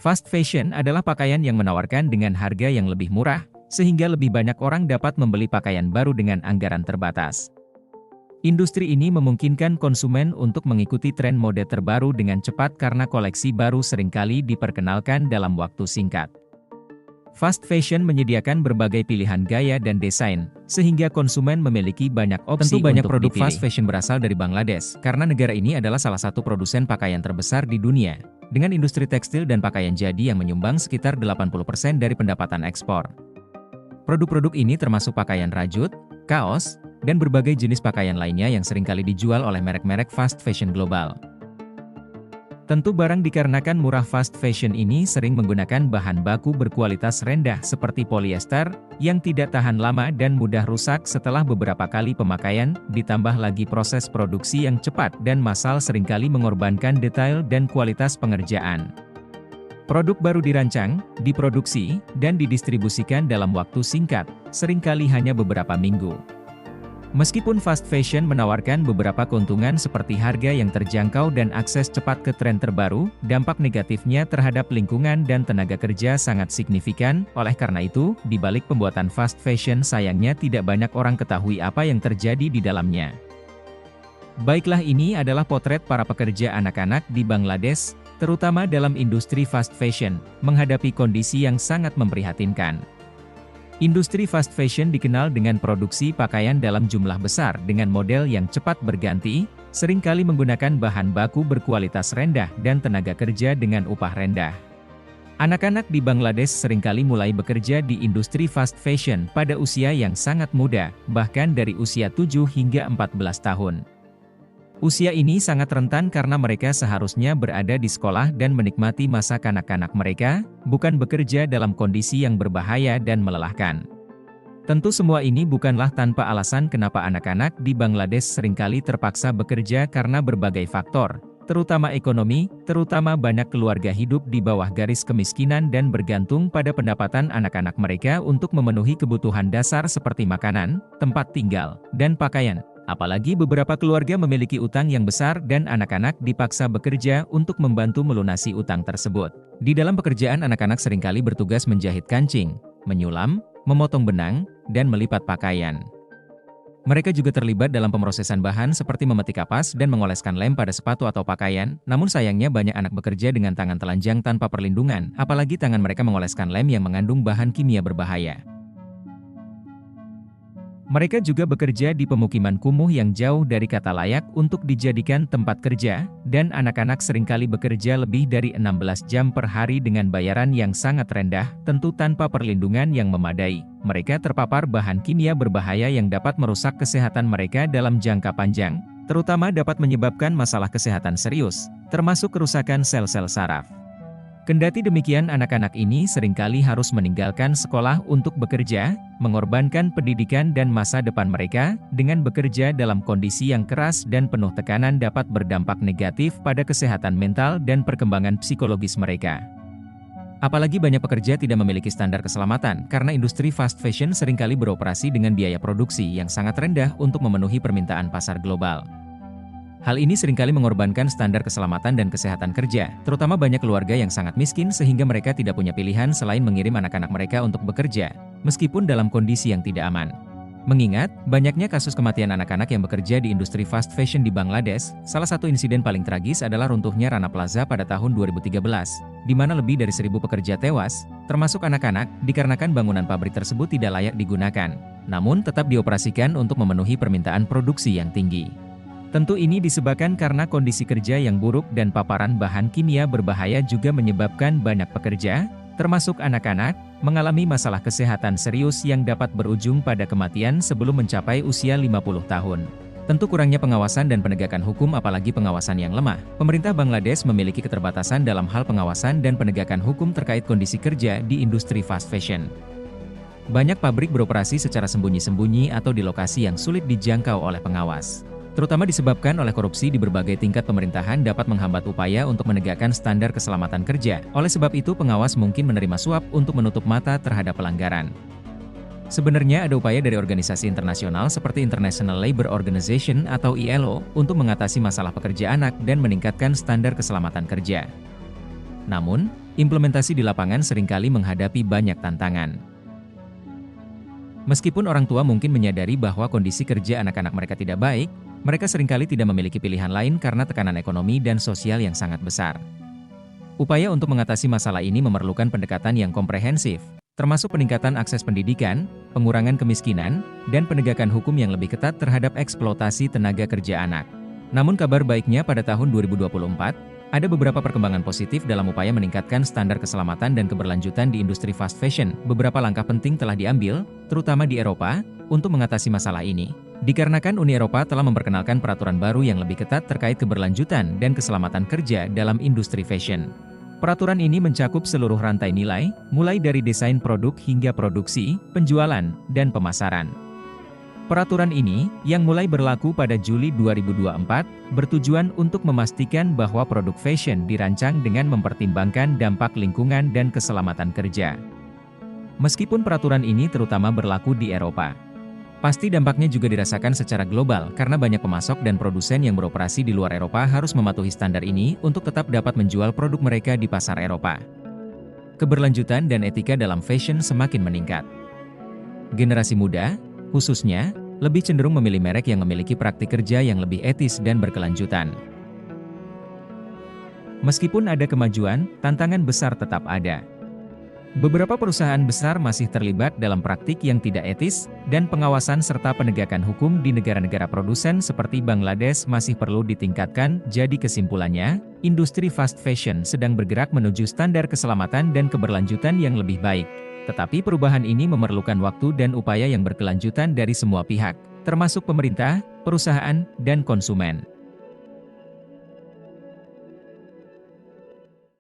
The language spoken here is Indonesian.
Fast fashion adalah pakaian yang menawarkan dengan harga yang lebih murah, sehingga lebih banyak orang dapat membeli pakaian baru dengan anggaran terbatas. Industri ini memungkinkan konsumen untuk mengikuti tren mode terbaru dengan cepat karena koleksi baru seringkali diperkenalkan dalam waktu singkat. Fast fashion menyediakan berbagai pilihan gaya dan desain, sehingga konsumen memiliki banyak opsi. Tentu banyak produk fast fashion berasal dari Bangladesh, karena negara ini adalah salah satu produsen pakaian terbesar di dunia, dengan industri tekstil dan pakaian jadi yang menyumbang sekitar 80% dari pendapatan ekspor. Produk-produk ini termasuk pakaian rajut, kaos, dan berbagai jenis pakaian lainnya yang seringkali dijual oleh merek-merek fast fashion global. Tentu barang dikarenakan murah fast fashion ini sering menggunakan bahan baku berkualitas rendah seperti polyester, yang tidak tahan lama dan mudah rusak setelah beberapa kali pemakaian, ditambah lagi proses produksi yang cepat dan massal seringkali mengorbankan detail dan kualitas pengerjaan. Produk baru dirancang, diproduksi, dan didistribusikan dalam waktu singkat, seringkali hanya beberapa minggu. Meskipun fast fashion menawarkan beberapa keuntungan seperti harga yang terjangkau dan akses cepat ke tren terbaru, dampak negatifnya terhadap lingkungan dan tenaga kerja sangat signifikan. Oleh karena itu, di balik pembuatan fast fashion sayangnya tidak banyak orang ketahui apa yang terjadi di dalamnya. Baiklah, ini adalah potret para pekerja anak-anak di Bangladesh, terutama dalam industri fast fashion, menghadapi kondisi yang sangat memprihatinkan. Industri fast fashion dikenal dengan produksi pakaian dalam jumlah besar dengan model yang cepat berganti, seringkali menggunakan bahan baku berkualitas rendah dan tenaga kerja dengan upah rendah. Anak-anak di Bangladesh seringkali mulai bekerja di industri fast fashion pada usia yang sangat muda, bahkan dari usia 7 hingga 14 tahun. Usia ini sangat rentan karena mereka seharusnya berada di sekolah dan menikmati masa kanak-kanak mereka, bukan bekerja dalam kondisi yang berbahaya dan melelahkan. Tentu semua ini bukanlah tanpa alasan kenapa anak-anak di Bangladesh seringkali terpaksa bekerja karena berbagai faktor, terutama ekonomi, terutama banyak keluarga hidup di bawah garis kemiskinan dan bergantung pada pendapatan anak-anak mereka untuk memenuhi kebutuhan dasar seperti makanan, tempat tinggal, dan pakaian. Apalagi beberapa keluarga memiliki utang yang besar dan anak-anak dipaksa bekerja untuk membantu melunasi utang tersebut. Di dalam pekerjaan anak-anak seringkali bertugas menjahit kancing, menyulam, memotong benang, dan melipat pakaian. Mereka juga terlibat dalam pemrosesan bahan seperti memetik kapas dan mengoleskan lem pada sepatu atau pakaian, namun sayangnya banyak anak bekerja dengan tangan telanjang tanpa perlindungan, apalagi tangan mereka mengoleskan lem yang mengandung bahan kimia berbahaya. Mereka juga bekerja di pemukiman kumuh yang jauh dari kata layak untuk dijadikan tempat kerja, dan anak-anak seringkali bekerja lebih dari 16 jam per hari dengan bayaran yang sangat rendah, tentu tanpa perlindungan yang memadai. Mereka terpapar bahan kimia berbahaya yang dapat merusak kesehatan mereka dalam jangka panjang, terutama dapat menyebabkan masalah kesehatan serius, termasuk kerusakan sel-sel saraf. Kendati demikian, anak-anak ini seringkali harus meninggalkan sekolah untuk bekerja, mengorbankan pendidikan dan masa depan mereka, dengan bekerja dalam kondisi yang keras dan penuh tekanan dapat berdampak negatif pada kesehatan mental dan perkembangan psikologis mereka. Apalagi banyak pekerja tidak memiliki standar keselamatan, karena industri fast fashion seringkali beroperasi dengan biaya produksi yang sangat rendah untuk memenuhi permintaan pasar global. Hal ini seringkali mengorbankan standar keselamatan dan kesehatan kerja, terutama banyak keluarga yang sangat miskin sehingga mereka tidak punya pilihan selain mengirim anak-anak mereka untuk bekerja, meskipun dalam kondisi yang tidak aman. Mengingat, banyaknya kasus kematian anak-anak yang bekerja di industri fast fashion di Bangladesh, salah satu insiden paling tragis adalah runtuhnya Rana Plaza pada tahun 2013, di mana lebih dari 1.000 pekerja tewas, termasuk anak-anak, dikarenakan bangunan pabrik tersebut tidak layak digunakan, namun tetap dioperasikan untuk memenuhi permintaan produksi yang tinggi. Tentu ini disebabkan karena kondisi kerja yang buruk dan paparan bahan kimia berbahaya juga menyebabkan banyak pekerja, termasuk anak-anak, mengalami masalah kesehatan serius yang dapat berujung pada kematian sebelum mencapai usia 50 tahun. Tentu kurangnya pengawasan dan penegakan hukum, apalagi pengawasan yang lemah. Pemerintah Bangladesh memiliki keterbatasan dalam hal pengawasan dan penegakan hukum terkait kondisi kerja di industri fast fashion. Banyak pabrik beroperasi secara sembunyi-sembunyi atau di lokasi yang sulit dijangkau oleh pengawas. Terutama disebabkan oleh korupsi di berbagai tingkat pemerintahan dapat menghambat upaya untuk menegakkan standar keselamatan kerja. Oleh sebab itu, pengawas mungkin menerima suap untuk menutup mata terhadap pelanggaran. Sebenarnya ada upaya dari organisasi internasional seperti International Labour Organization atau ILO untuk mengatasi masalah pekerja anak dan meningkatkan standar keselamatan kerja. Namun, implementasi di lapangan seringkali menghadapi banyak tantangan. Meskipun orang tua mungkin menyadari bahwa kondisi kerja anak-anak mereka tidak baik, mereka seringkali tidak memiliki pilihan lain karena tekanan ekonomi dan sosial yang sangat besar. Upaya untuk mengatasi masalah ini memerlukan pendekatan yang komprehensif, termasuk peningkatan akses pendidikan, pengurangan kemiskinan, dan penegakan hukum yang lebih ketat terhadap eksploitasi tenaga kerja anak. Namun kabar baiknya pada tahun 2024, ada beberapa perkembangan positif dalam upaya meningkatkan standar keselamatan dan keberlanjutan di industri fast fashion. Beberapa langkah penting telah diambil, terutama di Eropa, untuk mengatasi masalah ini. Dikarenakan Uni Eropa telah memperkenalkan peraturan baru yang lebih ketat terkait keberlanjutan dan keselamatan kerja dalam industri fashion. Peraturan ini mencakup seluruh rantai nilai, mulai dari desain produk hingga produksi, penjualan, dan pemasaran. Peraturan ini, yang mulai berlaku pada Juli 2024, bertujuan untuk memastikan bahwa produk fashion dirancang dengan mempertimbangkan dampak lingkungan dan keselamatan kerja. Meskipun peraturan ini terutama berlaku di Eropa, pasti dampaknya juga dirasakan secara global karena banyak pemasok dan produsen yang beroperasi di luar Eropa harus mematuhi standar ini untuk tetap dapat menjual produk mereka di pasar Eropa. Keberlanjutan dan etika dalam fashion semakin meningkat. Generasi muda, khususnya, lebih cenderung memilih merek yang memiliki praktik kerja yang lebih etis dan berkelanjutan. Meskipun ada kemajuan, tantangan besar tetap ada. Beberapa perusahaan besar masih terlibat dalam praktik yang tidak etis, dan pengawasan serta penegakan hukum di negara-negara produsen seperti Bangladesh masih perlu ditingkatkan. Jadi kesimpulannya, industri fast fashion sedang bergerak menuju standar keselamatan dan keberlanjutan yang lebih baik. Tetapi perubahan ini memerlukan waktu dan upaya yang berkelanjutan dari semua pihak, termasuk pemerintah, perusahaan, dan konsumen.